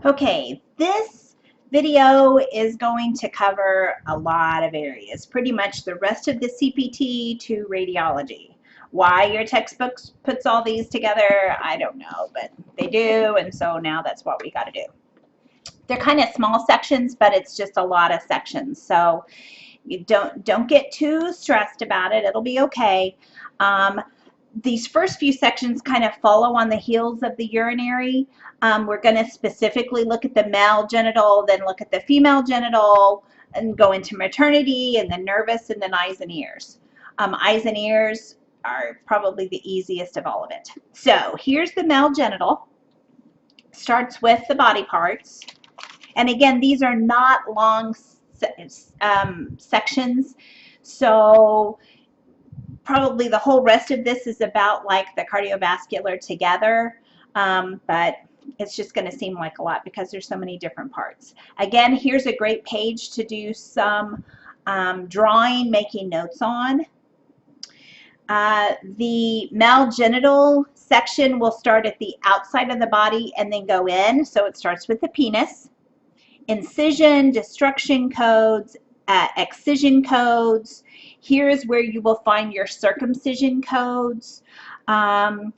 Okay, this video is going to cover a lot of areas, pretty much the rest of the CPT to radiology. Why your textbook puts all these together, I don't know, but they do, and so now that's what we got to do. They're kind of small sections, but it's just a lot of sections, so you don't get too stressed about it. It'll be okay. These first few sections kind of follow on the heels of the urinary. We're going to specifically look at the male genital, then look at the female genital, and go into maternity, and then nervous, and then eyes and ears. Eyes and ears are probably the easiest of all of it. So here's the male genital. Starts with the body parts. And again, these are not long sections, so probably the whole rest of this is about like the cardiovascular together, but it's just going to seem like a lot because there's so many different parts. Again, here's a great page to do some drawing, making notes on. The male genital section will start at the outside of the body and then go in, so it starts with the penis. Incision, destruction codes, excision codes. Here's where you will find your circumcision codes. On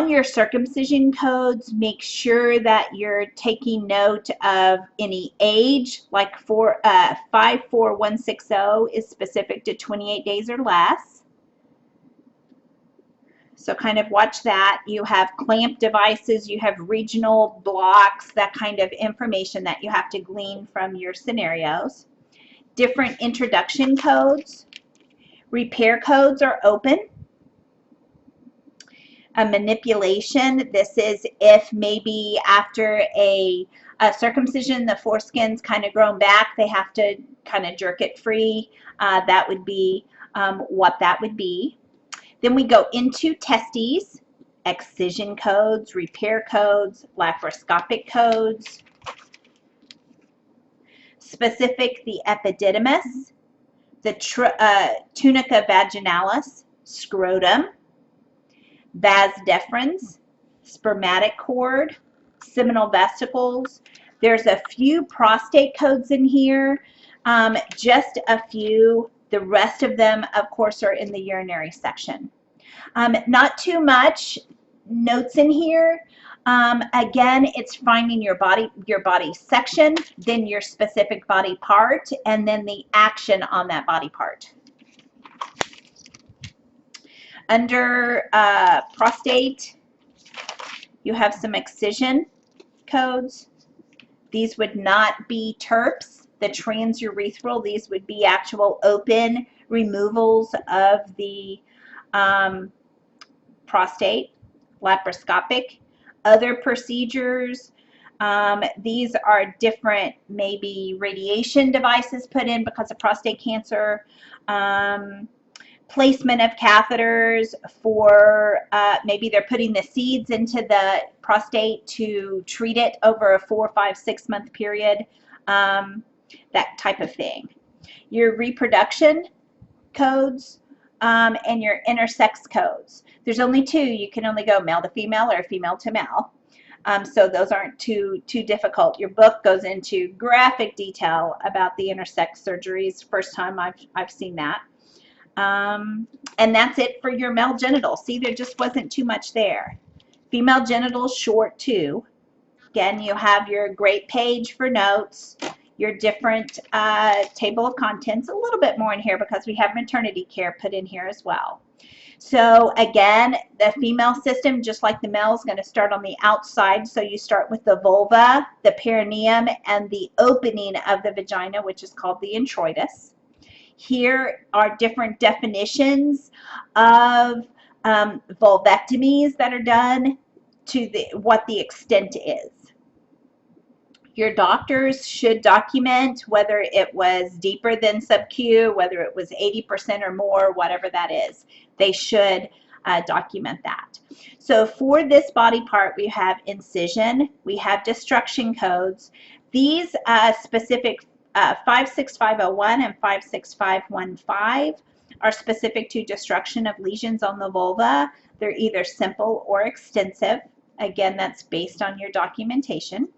your circumcision codes, make sure that you're taking note of any age, like 54160 is specific to 28 days or less. So kind of watch that. You have clamp devices, you have regional blocks, that kind of information that you have to glean from your scenarios. Different introduction codes. Repair codes are open. A manipulation, this is if maybe after a circumcision the foreskin's kind of grown back, they have to kind of jerk it free. That would be what that would be. Then we go into testes, excision codes, repair codes, laparoscopic codes. Specific, the epididymis, the tunica vaginalis, scrotum, vas deferens, spermatic cord, seminal vesicles. There's a few prostate codes in here, just a few. The rest of them, of course, are in the urinary section. Not too much notes in here. Again, it's finding your body section, then your specific body part, and then the action on that body part. Under prostate, you have some excision codes. These would not be TERPs. The transurethral, these would be actual open removals of the prostate. Laparoscopic. Other procedures, these are different, maybe radiation devices put in because of prostate cancer, placement of catheters for maybe they're putting the seeds into the prostate to treat it over a 4, 5, 6 month period, that type of thing. Your reproduction codes and your intersex codes. There's only two. You can only go male to female or female to male. So those aren't too difficult. Your book goes into graphic detail about the intersex surgeries. First time I've seen that. And that's it for your male genital. See, there just wasn't too much there. Female genital, short too. Again, you have your great page for notes, your different table of contents, a little bit more in here because we have maternity care put in here as well. So again, the female system, just like the male, is going to start on the outside. So you start with the vulva, the perineum, and the opening of the vagina, which is called the introitus. Here are different definitions of vulvectomies that are done to what the extent is. Your doctors should document whether it was deeper than sub-Q, whether it was 80% or more, whatever that is. They should document that. So for this body part, we have incision, we have destruction codes. These specific 56501 and 56515 are specific to destruction of lesions on the vulva. They're either simple or extensive. Again, that's based on your documentation.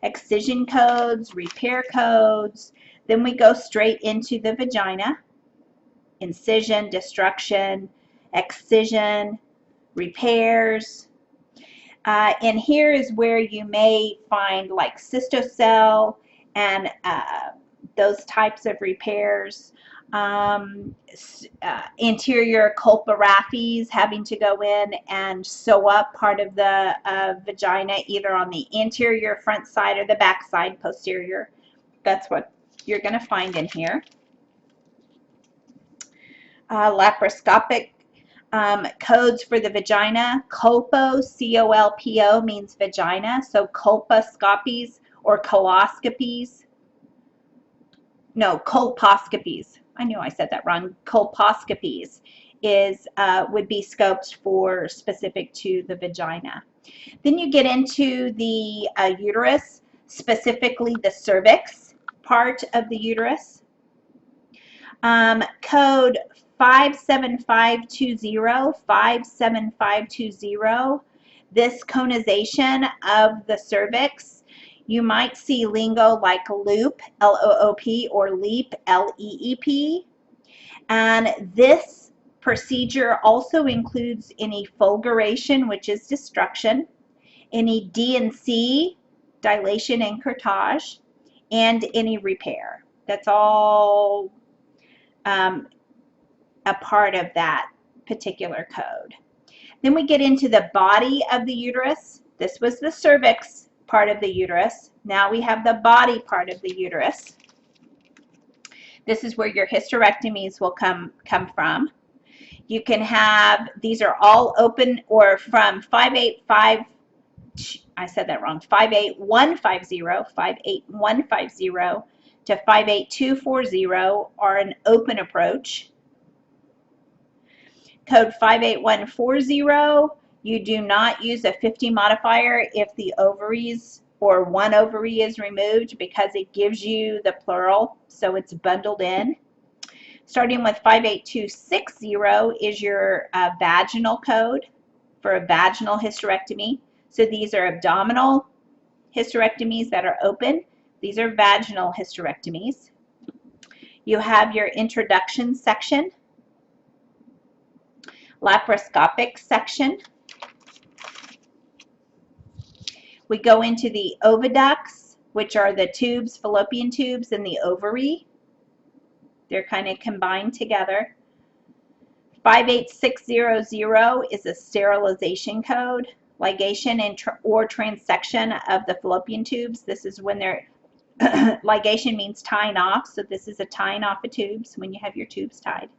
excision codes, repair codes. Then we go straight into the vagina. Incision, destruction, excision, repairs. And here is where you may find like cystocell and those types of repairs. Anterior culparaphes, having to go in and sew up part of the vagina, either on the anterior front side or the back side, posterior. That's what you're going to find in here. Laparoscopic codes for the vagina. Colpo, C-O-L-P-O, means vagina. So colposcopies or coloscopies. No, colposcopies. I knew I said that wrong. Colposcopies is would be scopes for specific to the vagina. Then you get into the uterus, specifically the cervix part of the uterus. Code 57520. This conization of the cervix. You might see lingo like loop, L-O-O-P, or leap, L-E-E-P. And this procedure also includes any fulguration, which is destruction, any D&C, dilation and curettage, and any repair. That's all a part of that particular code. Then we get into the body of the uterus. This was the cervix part of the uterus. Now we have the body part of the uterus. This is where your hysterectomies will come from. You can have, these are all open, or from 58150, I said that wrong, 58150 to 58240 are an open approach. Code 58140, you do not use a 50 modifier if the ovaries or one ovary is removed, because it gives you the plural, so it's bundled in. Starting with 58260 is your vaginal code for a vaginal hysterectomy. So these are abdominal hysterectomies that are open. These are vaginal hysterectomies. You have your introduction section, laparoscopic section. We go into the oviducts, which are the tubes, fallopian tubes, and the ovary. They're kind of combined together. 58600 is a sterilization code, ligation and or transection of the fallopian tubes. This is when they're ligation means tying off, so this is a tying off of tubes when you have your tubes tied.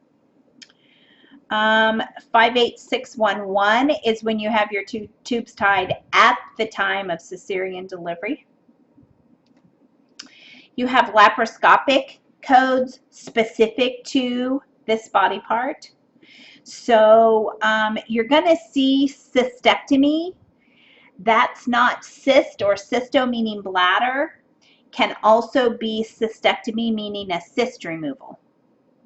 58611 is when you have your tubes tied at the time of cesarean delivery. You have laparoscopic codes specific to this body part. So you're going to see cystectomy. That's not cyst or cysto meaning bladder. Can also be cystectomy meaning a cyst removal.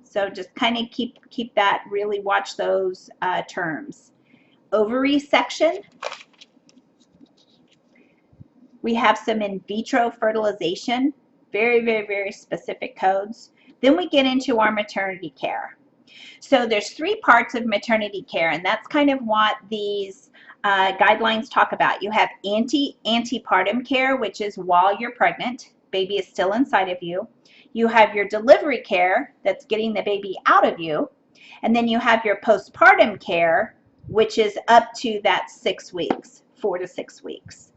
So just kind of keep that, really watch those terms. Ovary section. We have some in vitro fertilization, very, very, very specific codes. Then we get into our maternity care. So there's three parts of maternity care, and that's kind of what these guidelines talk about. You have antepartum care, which is while you're pregnant, baby is still inside of you. You have your delivery care, that's getting the baby out of you. And then you have your postpartum care, which is up to that 6 weeks, 4 to 6 weeks.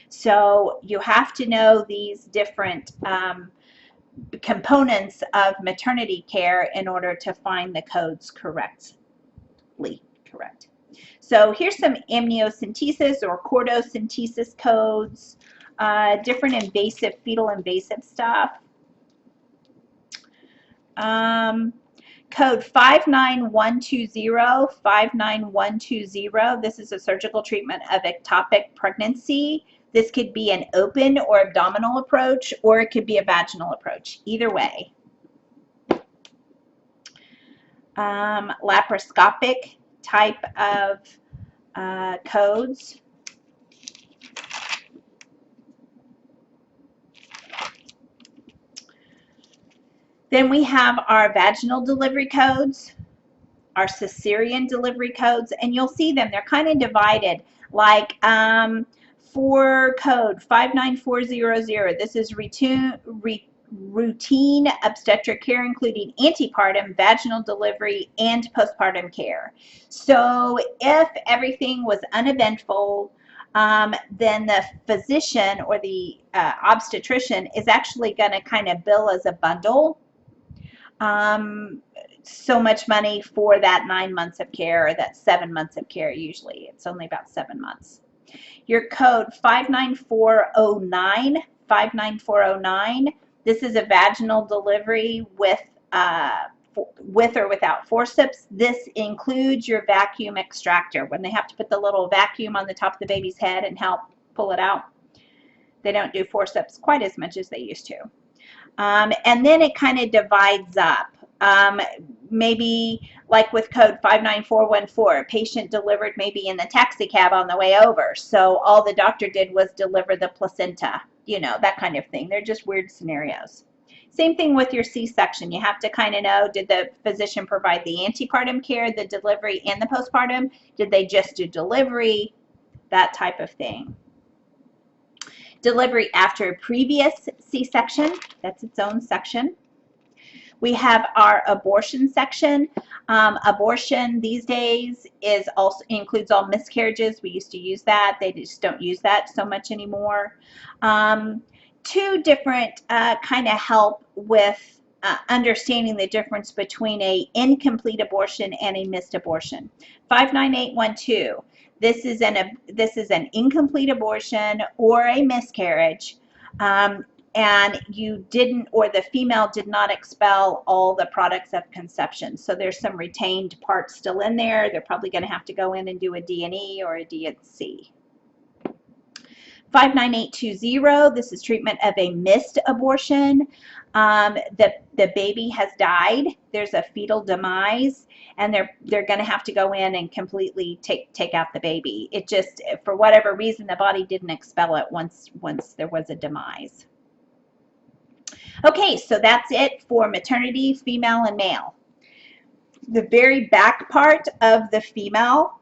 So you have to know these different components of maternity care in order to find the codes correctly. Correct. So here's some amniocentesis or chordocentesis codes, different invasive, fetal invasive stuff. Code 59120. This is a surgical treatment of ectopic pregnancy. This could be an open or abdominal approach, or it could be a vaginal approach. Either way. Laparoscopic type of codes. Then we have our vaginal delivery codes, our cesarean delivery codes, and you'll see them. They're kind of divided. Like for code 59400, this is routine obstetric care, including antepartum, vaginal delivery, and postpartum care. So if everything was uneventful, then the physician or the obstetrician is actually going to kind of bill as a bundle. So much money for that 9 months of care, or that 7 months of care. Usually it's only about 7 months. Your code 59409, this is a vaginal delivery with or without forceps. This includes your vacuum extractor. When they have to put the little vacuum on the top of the baby's head and help pull it out, they don't do forceps quite as much as they used to. And then it kind of divides up. Maybe like with code 59414, a patient delivered maybe in the taxi cab on the way over. So all the doctor did was deliver the placenta, you know, that kind of thing. They're just weird scenarios. Same thing with your C-section. You have to kind of know, did the physician provide the antepartum care, the delivery, and the postpartum? Did they just do delivery? That type of thing. Delivery after a previous C-section, that's its own section. We have our abortion section. Abortion these days includes all miscarriages. We used to use that. They just don't use that so much anymore. Two different kind of help with understanding the difference between an incomplete abortion and a missed abortion. 59812. This is an incomplete abortion or a miscarriage, and you didn't, or the female did not expel all the products of conception. So there's some retained parts still in there. They're probably going to have to go in and do a D&E or a D&C. 59820, this is treatment of a missed abortion. The baby has died. There's a fetal demise, and they're going to have to go in and completely take out the baby. It just, for whatever reason, the body didn't expel it once there was a demise. Okay, so that's it for maternity, female and male. The very back part of the female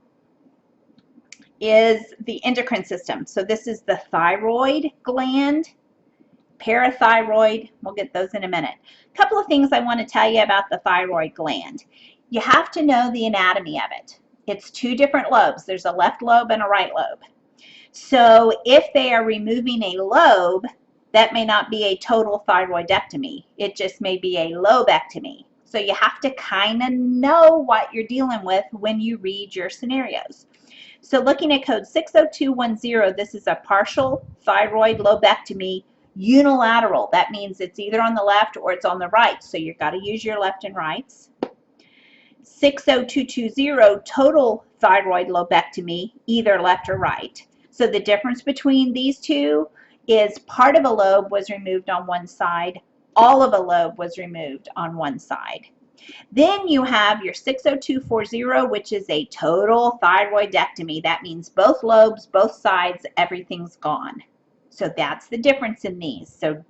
is the endocrine system. So this is the thyroid gland, parathyroid. We'll get those in a minute. A couple of things I want to tell you about the thyroid gland. You have to know the anatomy of it. It's two different lobes. There's a left lobe and a right lobe. So if they are removing a lobe, that may not be a total thyroidectomy. It just may be a lobectomy. So you have to kind of know what you're dealing with when you read your scenarios. So looking at code 60210, this is a partial thyroid lobectomy, unilateral. That means it's either on the left or it's on the right. So you've got to use your left and rights. 60220, total thyroid lobectomy, either left or right. So the difference between these two is part of a lobe was removed on one side, all of a lobe was removed on one side. Then you have your 60240, which is a total thyroidectomy. That means both lobes, both sides, everything's gone. So that's the difference in these. So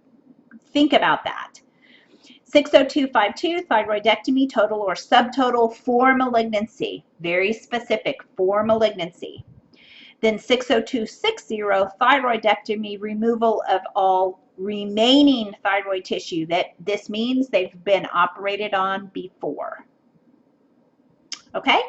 think about that. 60252, thyroidectomy, total or subtotal for malignancy. Very specific, for malignancy. Then 60260, thyroidectomy, removal of all remaining thyroid tissue. This means they've been operated on before. Okay?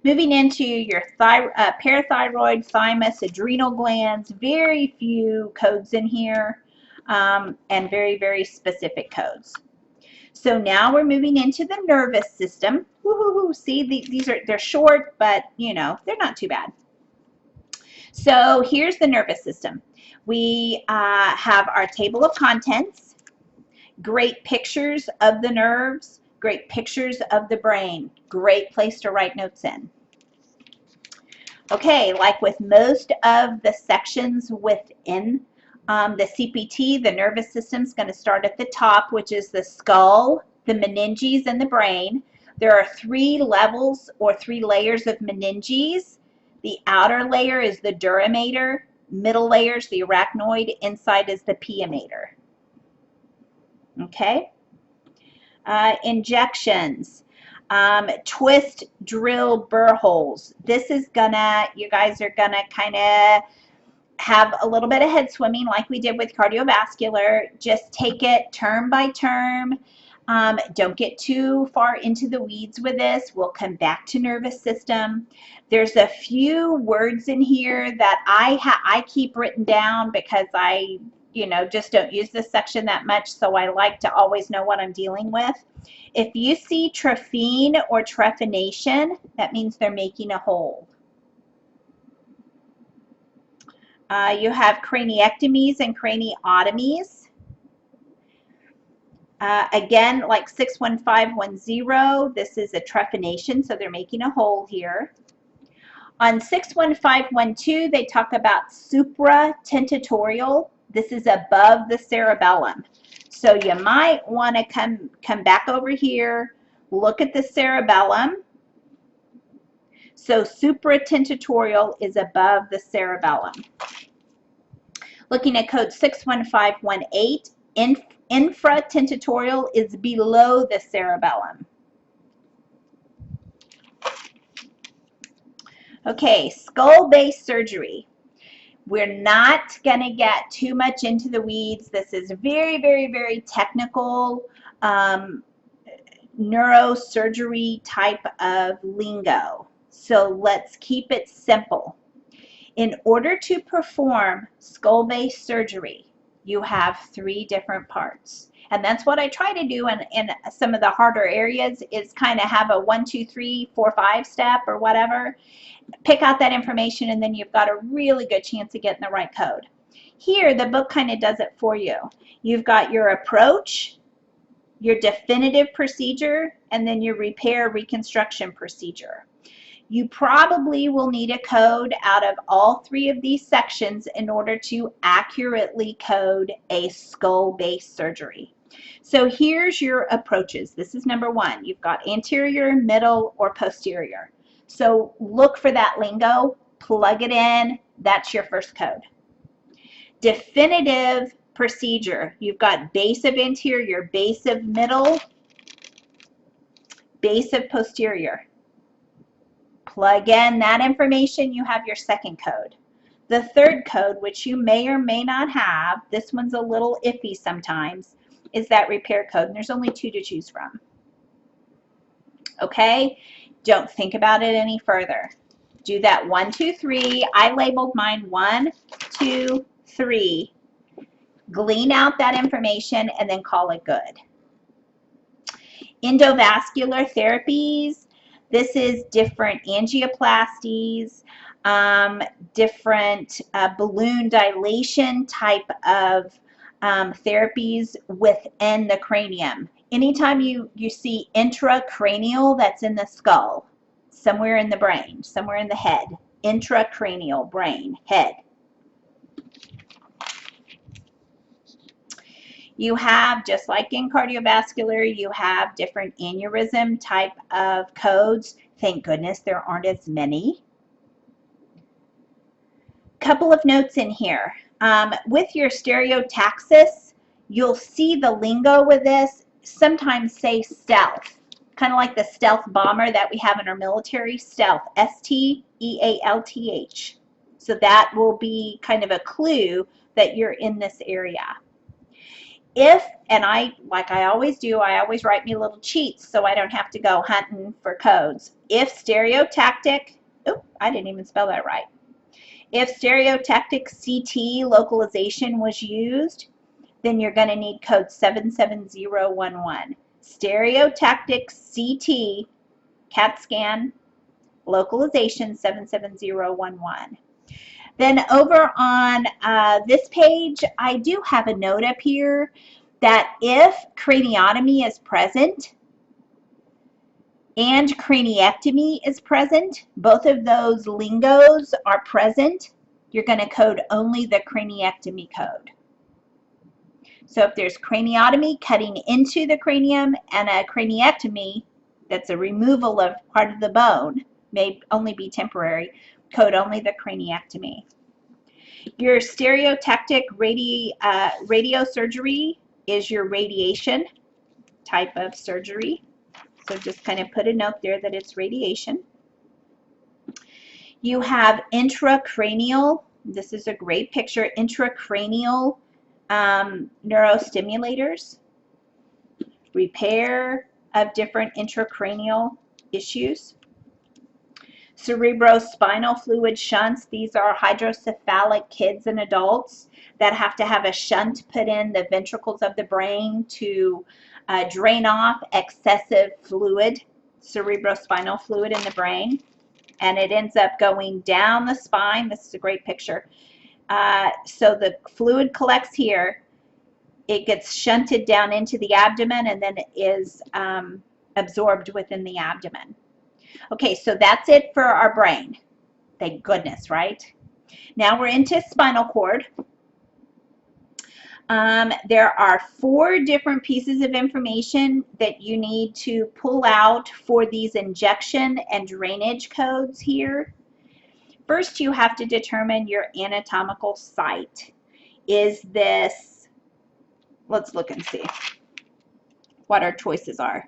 Moving into your parathyroid, thymus, adrenal glands, very few codes in here, and very, very specific codes. So now we're moving into the nervous system. Woo-hoo-hoo. See, they're short, but you know, they're not too bad. So here's the nervous system. We have our table of contents, great pictures of the nerves, great pictures of the brain, great place to write notes in. Okay, like with most of the sections within the CPT, the nervous system is going to start at the top, which is the skull, the meninges, and the brain. There are 3 levels or 3 layers of meninges. The outer layer is the dura mater, middle layer is the arachnoid, inside is the pia mater. Okay? Injections, twist, drill, burr holes. This is gonna, you guys are gonna kind of have a little bit of head swimming like we did with cardiovascular. Just take it term by term. Don't get too far into the weeds with this. We'll come back to nervous system. There's a few words in here that I keep written down because I just don't use this section that much, so I like to always know what I'm dealing with. If you see trephine or trephination, that means they're making a hole. You have craniectomies and craniotomies. Again, like 61510, this is a trephination, so they're making a hole here. On 61512, they talk about supratentatorial. This is above the cerebellum. So you might want to come back over here, look at the cerebellum. So supratentatorial is above the cerebellum. Looking at code 61518, infratentatorial is below the cerebellum. Okay, skull-base surgery. We're not going to get too much into the weeds. This is very, very, very technical neurosurgery type of lingo. So let's keep it simple. In order to perform skull-base surgery, you have 3 different parts. And that's what I try to do in some of the harder areas, is kind of have a 1, 2, 3, 4, 5 step or whatever. Pick out that information, and then you've got a really good chance of getting the right code. Here, the book kind of does it for you. You've got your approach, your definitive procedure, and then your repair reconstruction procedure. You probably will need a code out of all 3 of these sections in order to accurately code a skull-base surgery. So here's your approaches. This is number 1. You've got anterior, middle, or posterior. So look for that lingo, plug it in, that's your first code. Definitive procedure. You've got base of anterior, base of middle, base of posterior. Plug in that information, you have your second code. The third code, which you may or may not have, this one's a little iffy sometimes, is that repair code, and there's only 2 to choose from. Okay? Don't think about it any further. Do that 1, 2, 3. I labeled mine 1, 2, 3. Glean out that information and then call it good. Endovascular therapies. This is different angioplasties, different balloon dilation type of therapies within the cranium. Anytime you see intracranial, that's in the skull, somewhere in the brain, somewhere in the head. Intracranial, brain, head. You have, just like in cardiovascular, you have different aneurysm type of codes. Thank goodness there aren't as many. Couple of notes in here. With your stereotaxis, you'll see the lingo with this sometimes say stealth, kind of like the stealth bomber that we have in our military, stealth, S-T-E-A-L-T-H. So that will be kind of a clue that you're in this area. If, and like I always do, I always write me little cheats so I don't have to go hunting for codes. If stereotactic, oh, I didn't even spell that right. If stereotactic CT localization was used, then you're going to need code 77011. Stereotactic CT CAT scan localization 77011. Then over on this page, I do have a note up here that if craniotomy is present and craniectomy is present, both of those lingos are present, you're going to code only the craniectomy code. So if there's craniotomy cutting into the cranium and a craniectomy, that's a removal of part of the bone, may only be temporary, code only the craniectomy. Your stereotactic radiosurgery is your radiation. type of surgery. So just kind of put a note there that it's radiation. You have intracranial, this is a great picture, intracranial neurostimulators, repair of different intracranial issues. Cerebrospinal fluid shunts, these are hydrocephalic kids and adults that have to have a shunt put in the ventricles of the brain to drain off excessive fluid, cerebrospinal fluid in the brain. And it ends up going down the spine. This is a great picture. So the fluid collects here. It gets shunted down into the abdomen and then it is absorbed within the abdomen. Okay, so that's it for our brain. Thank goodness, right? Now we're into spinal cord. There are 4 different pieces of information that you need to pull out for these injection and drainage codes here. First, you have to determine your anatomical site. Is this, let's look and see what our choices are.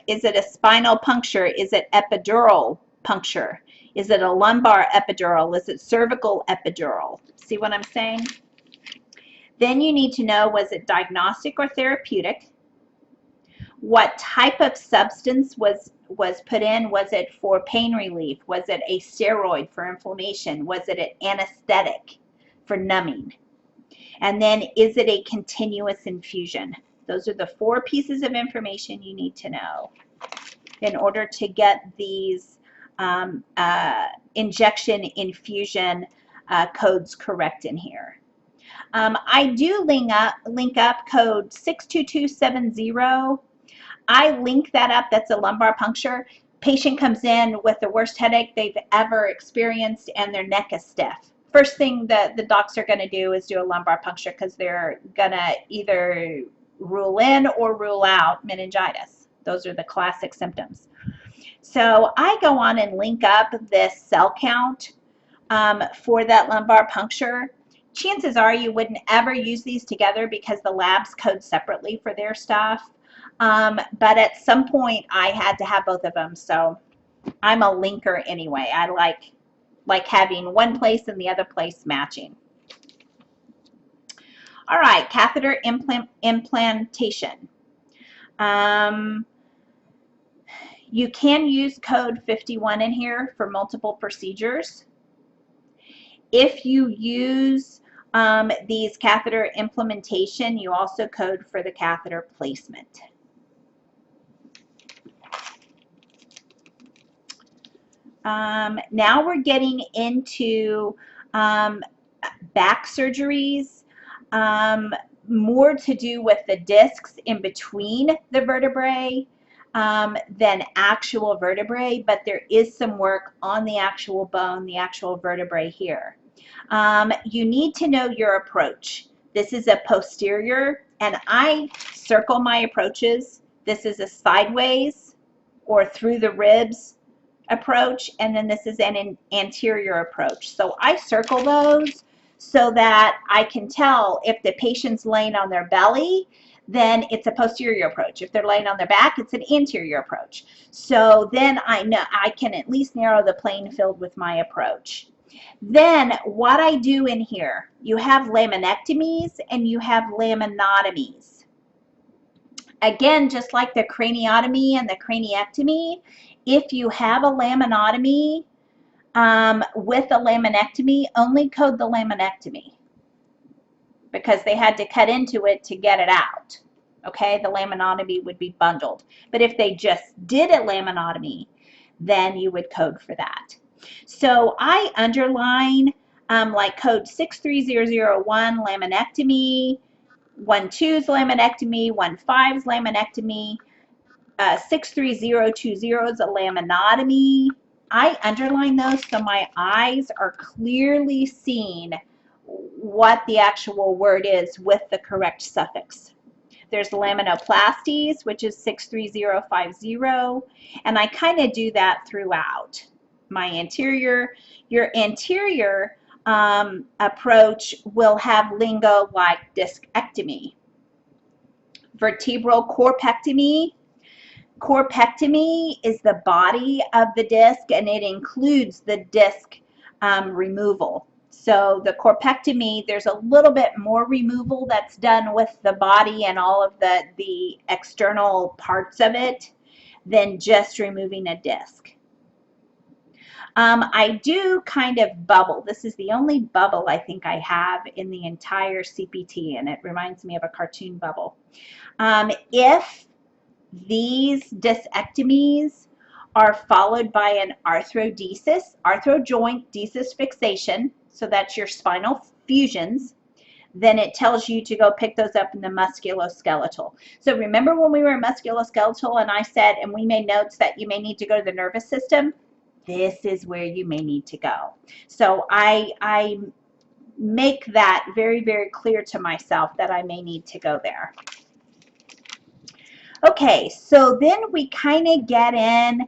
Is it a spinal puncture? Is it epidural puncture? Is it a lumbar epidural? Is it cervical epidural? See what I'm saying? Then you need to know, was it diagnostic or therapeutic? What type of substance was put in? Was it for pain relief? Was it a steroid for inflammation? Was it an anesthetic for numbing? And then, is it a continuous infusion? Those are the 4 pieces of information you need to know in order to get these injection infusion codes correct in here. I do link up code 62270. I link that up. That's a lumbar puncture. Patient comes in with the worst headache they've ever experienced and their neck is stiff. First thing that the docs are going to do is do a lumbar puncture because they're going to either rule in or rule out meningitis. Those are the classic symptoms. So I go on and link up this cell count for that lumbar puncture. Chances are you wouldn't ever use these together because the labs code separately for their stuff. But at some point I had to have both of them, so I'm a linker anyway. I like having one place and the other place matching. All right, catheter implantation. You can use code 51 in here for multiple procedures. If you use these catheter implementation, you also code for the catheter placement. Now we're getting into back surgeries, more to do with the discs in between the vertebrae than actual vertebrae, but there is some work on the actual bone, the actual vertebrae here. You need to know your approach. This is a posterior, and I circle my approaches. This is a sideways or through the ribs approach, and then this is an anterior approach. So I circle those so that I can tell if the patient's laying on their belly, then it's a posterior approach. If they're laying on their back, it's an anterior approach. So then I know I can at least narrow the playing field with my approach. Then what I do in here, you have laminectomies and you have laminotomies. Again, just like the craniotomy and the craniectomy, if you have a laminotomy with a laminectomy, only code the laminectomy because they had to cut into it to get it out. Okay, the laminotomy would be bundled. But if they just did a laminotomy, then you would code for that. So I underline like code 63001 laminectomy, 12's laminectomy, 15's laminectomy, 63020 is a laminotomy. I underline those so my eyes are clearly seeing what the actual word is with the correct suffix. There's laminoplasties, which is 63050, and I kind of do that throughout my anterior. Your anterior approach will have lingo like discectomy vertebral corpectomy. Corpectomy is the body of the disc, and it includes the disc removal. So the corpectomy, there's a little bit more removal that's done with the body and all of the external parts of it than just removing a disc. I do kind of bubble. This is the only bubble I think I have in the entire CPT, and it reminds me of a cartoon bubble. If these discectomies are followed by an arthrodesis, arthrojoint desis fixation, so that's your spinal fusions, then it tells you to go pick those up in the musculoskeletal. So remember when we were musculoskeletal and I said, and we made notes that you may need to go to the nervous system? This is where you may need to go. So I make that very, very clear to myself that I may need to go there. Okay, so then we kind of get in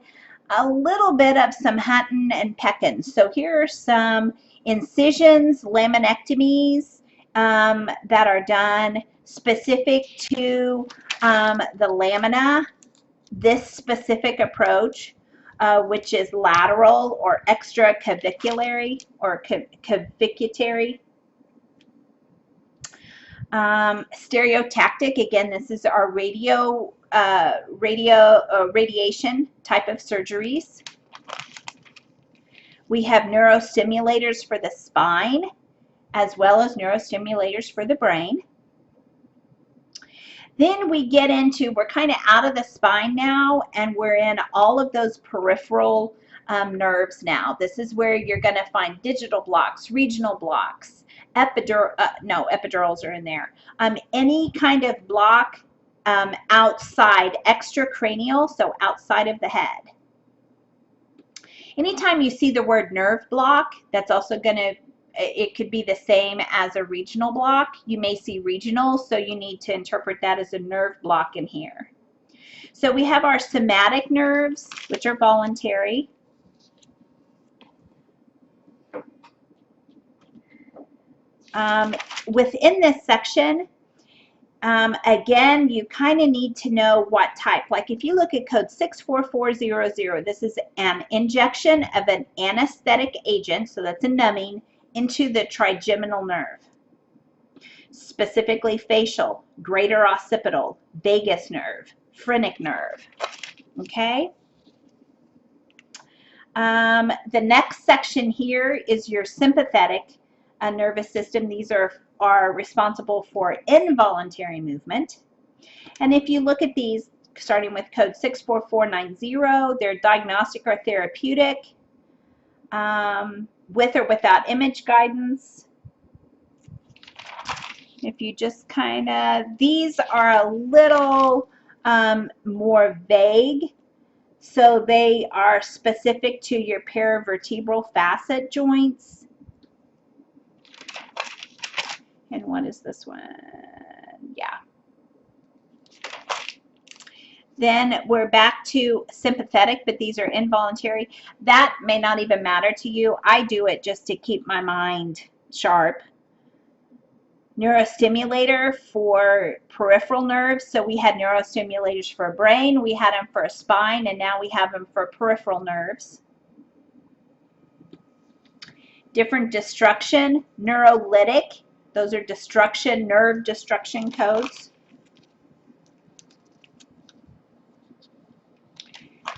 a little bit of some hunting and pecking. So here are some incisions, laminectomies that are done specific to the lamina, this specific approach, which is lateral or extracavitary or cavitary. Stereotactic, again, this is our radiation type of surgeries. We have neurostimulators for the spine as well as neurostimulators for the brain. Then we get into, we're kind of out of the spine now, and we're in all of those peripheral nerves now. This is where you're going to find digital blocks, regional blocks, epidurals are in there. Any kind of block outside, extracranial, so outside of the head. Anytime you see the word nerve block, that's also going to, it could be the same as a regional block. You may see regional, so you need to interpret that as a nerve block in here. So we have our somatic nerves, which are voluntary. Within this section, again, you kind of need to know what type. Like if you look at code 64400, this is an injection of an anesthetic agent, so that's a numbing, into the trigeminal nerve, specifically facial, greater occipital, vagus nerve, phrenic nerve. Okay? The next section here is your sympathetic nervous system. These are responsible for involuntary movement. And if you look at these, starting with code 64490, they're diagnostic or therapeutic, with or without image guidance. If you just kind of, these are a little more vague. So they are specific to your paravertebral facet joints. And what is this one? Yeah. Then we're back to sympathetic, but these are involuntary. That may not even matter to you. I do it just to keep my mind sharp. Neurostimulator for peripheral nerves. So we had neurostimulators for brain, we had them for a spine, and now we have them for peripheral nerves. Different destruction, neurolytic. Those are destruction, nerve destruction codes.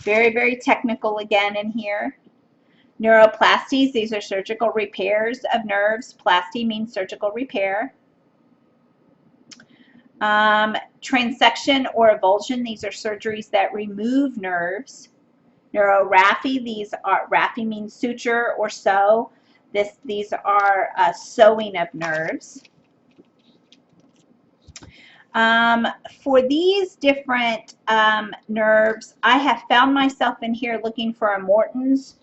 Very, very technical again in here. Neuroplasties, these are surgical repairs of nerves. Plasty means surgical repair. Transection or avulsion, these are surgeries that remove nerves. Neuroraphy, these are, raphy means suture or sew. These are sewing of nerves. For these different nerves, I have found myself in here looking for a Morton's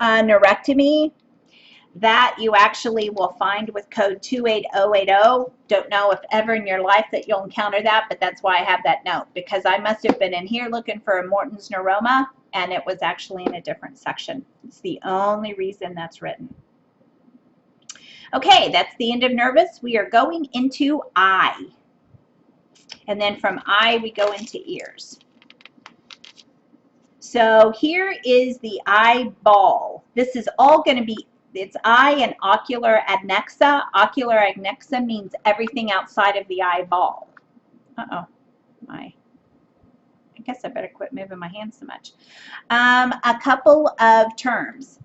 neurectomy. That you actually will find with code 28080. Don't know if ever in your life that you'll encounter that, but that's why I have that note, because I must have been in here looking for a Morton's neuroma, and it was actually in a different section. It's the only reason that's written. Okay, that's the end of nervous. We are going into eye. And then from eye, we go into ears. So here is the eyeball. This is all going to be, it's eye and ocular adnexa. Ocular adnexa means everything outside of the eyeball. Uh-oh, I guess I better quit moving my hands so much. A couple of terms.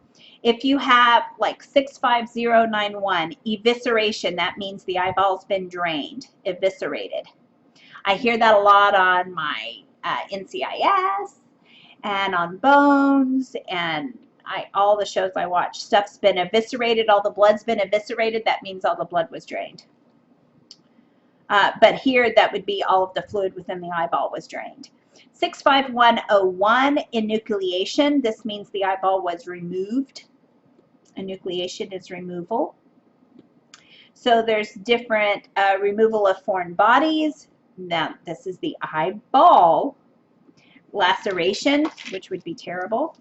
If you have like 65091, evisceration, that means the eyeball's been drained, eviscerated. I hear that a lot on my NCIS and on Bones and all the shows I watch. Stuff's been eviscerated, all the blood's been eviscerated, that means all the blood was drained. But here that would be all of the fluid within the eyeball was drained. 65101, enucleation, this means the eyeball was removed. Enucleation is removal. So there's different removal of foreign bodies. Now this is the eyeball. Laceration, which would be terrible.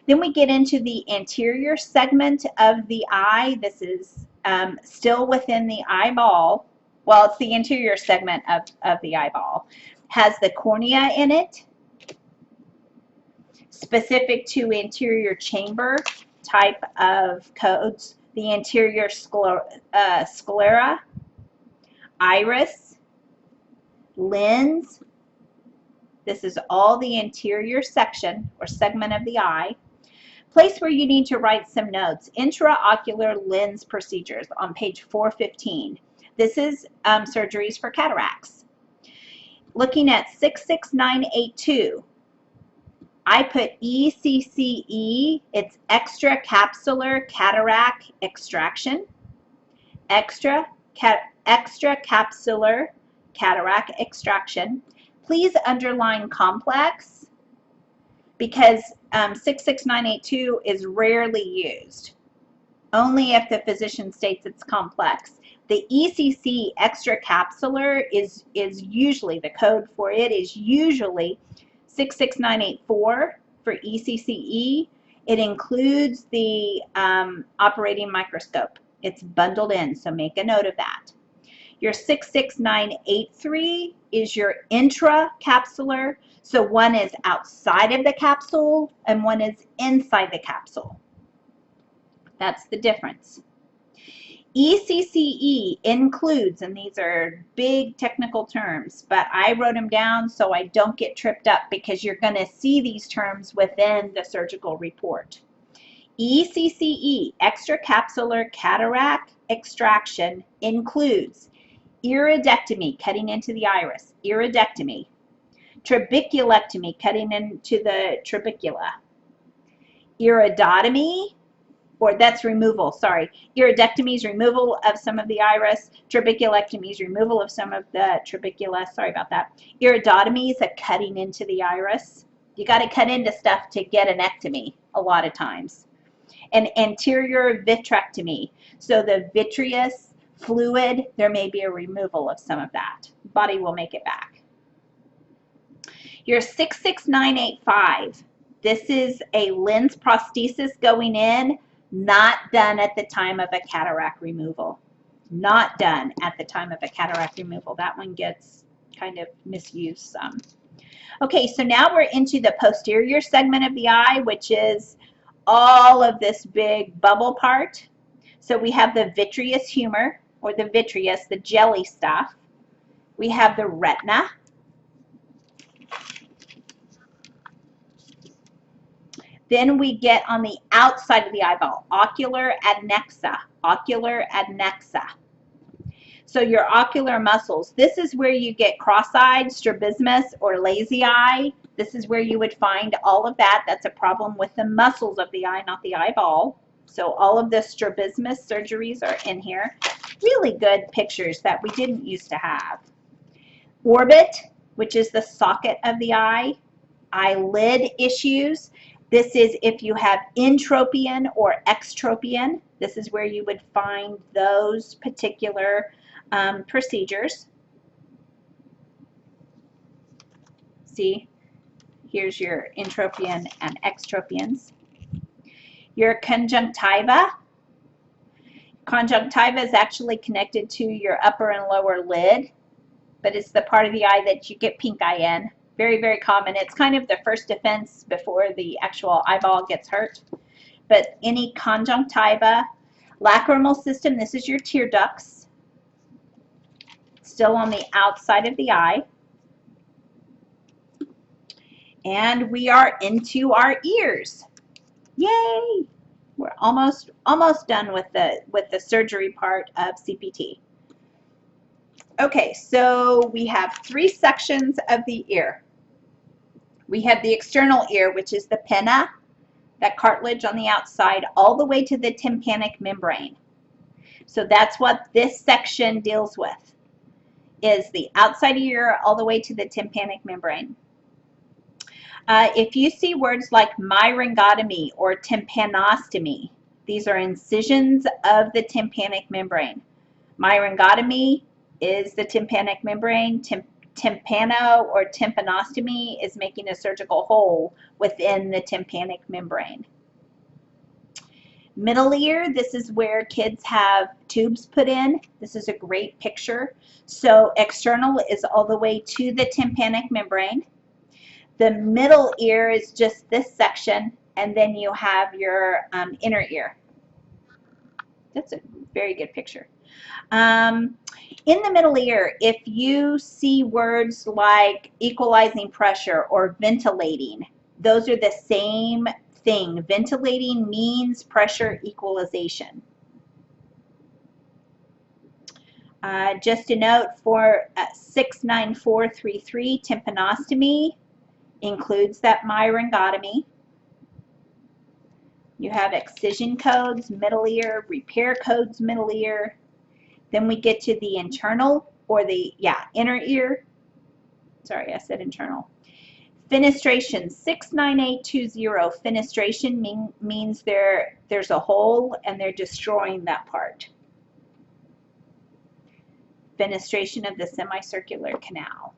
Then we get into the anterior segment of the eye. This is still within the eyeball. Well, it's the anterior segment of the eyeball. Has the cornea in it. Specific to anterior chamber type of codes, the anterior sclera, iris, lens. This is all the anterior section or segment of the eye. Place where you need to write some notes. Intraocular lens procedures on page 415. This is surgeries for cataracts. Looking at 66982, I put ECCE, it's extracapsular cataract extraction. Extracapsular cataract extraction. Please underline complex because 66982 is rarely used, only if the physician states it's complex. The ECC extracapsular is usually, the code for it is usually 66984 for ECCE. It includes the operating microscope. It's bundled in, so make a note of that. Your 66983 is your intracapsular. So one is outside of the capsule and one is inside the capsule. That's the difference. ECCE includes, and these are big technical terms, but I wrote them down so I don't get tripped up because you're going to see these terms within the surgical report. ECCE, extracapsular cataract extraction, includes iridectomy, cutting into the iris, iridectomy, trabeculectomy, cutting into the trabecula, iridotomy, or that's removal, sorry. Iridectomy is removal of some of the iris. Trabeculectomy is removal of some of the trabecula. Sorry about that. Iridotomy is a cutting into the iris. You got to cut into stuff to get an ectomy a lot of times. And anterior vitrectomy. So the vitreous fluid, there may be a removal of some of that. Body will make it back. Your 66985. This is a lens prosthesis going in. Not done at the time of a cataract removal. Not done at the time of a cataract removal. That one gets kind of misused some. Okay, so now we're into the posterior segment of the eye, which is all of this big bubble part. So we have the vitreous humor, or the vitreous, the jelly stuff. We have the retina. Then we get on the outside of the eyeball, ocular adnexa, ocular adnexa. So your ocular muscles, this is where you get cross-eyed, strabismus, or lazy eye. This is where you would find all of that. That's a problem with the muscles of the eye, not the eyeball. So all of the strabismus surgeries are in here. Really good pictures that we didn't used to have. Orbit, which is the socket of the eye. Eyelid issues. This is if you have entropion or extropion. This is where you would find those particular procedures. See, here's your entropion and extropions. Your conjunctiva. Conjunctiva is actually connected to your upper and lower lid. but it's the part of the eye that you get pink eye in. Very, very common. It's kind of the first defense before the actual eyeball gets hurt. But any conjunctiva, lacrimal system, this is your tear ducts, still on the outside of the eye. And we are into our ears. Yay! We're almost done with the surgery part of CPT. Okay, so we have 3 sections of the ear. We have the external ear, which is the pinna, that cartilage on the outside, all the way to the tympanic membrane. So that's what this section deals with, is the outside ear all the way to the tympanic membrane. If you see words like myringotomy or tympanostomy, these are incisions of the tympanic membrane. Myringotomy is the tympanic membrane. Tympano or tympanostomy is making a surgical hole within the tympanic membrane. Middle ear, this is where kids have tubes put in. This is a great picture. So external is all the way to the tympanic membrane. The middle ear is just this section, and then you have your inner ear. That's a very good picture. In the middle ear, if you see words like equalizing pressure or ventilating, those are the same thing. Ventilating means pressure equalization. Just a note for 69433, tympanostomy includes that myringotomy. You have excision codes, middle ear, repair codes, middle ear. Then we get to the internal, or the, inner ear. Sorry, I said internal. Fenestration, 69820. Fenestration means there's a hole and they're destroying that part. Fenestration of the semicircular canal.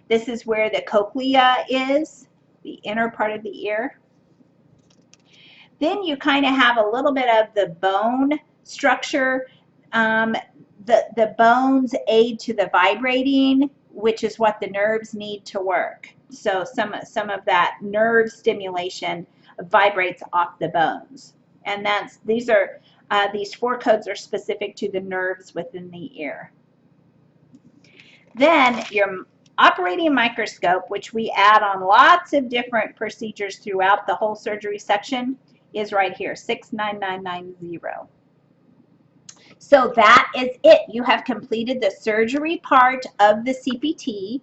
This is where the cochlea is, the inner part of the ear. Then you kind of have a little bit of the bone structure. The bones aid to the vibrating, which is what the nerves need to work. So some of that nerve stimulation vibrates off the bones. And these 4 codes are specific to the nerves within the ear. Then your operating microscope, which we add on lots of different procedures throughout the whole surgery section, is right here, 69990. So that is it. You have completed the surgery part of the CPT.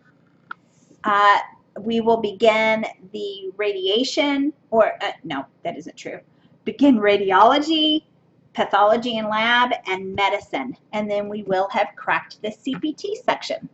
We will begin the radiation, or no, that isn't true. Begin radiology, pathology and lab, and medicine. And then we will have cracked the CPT section.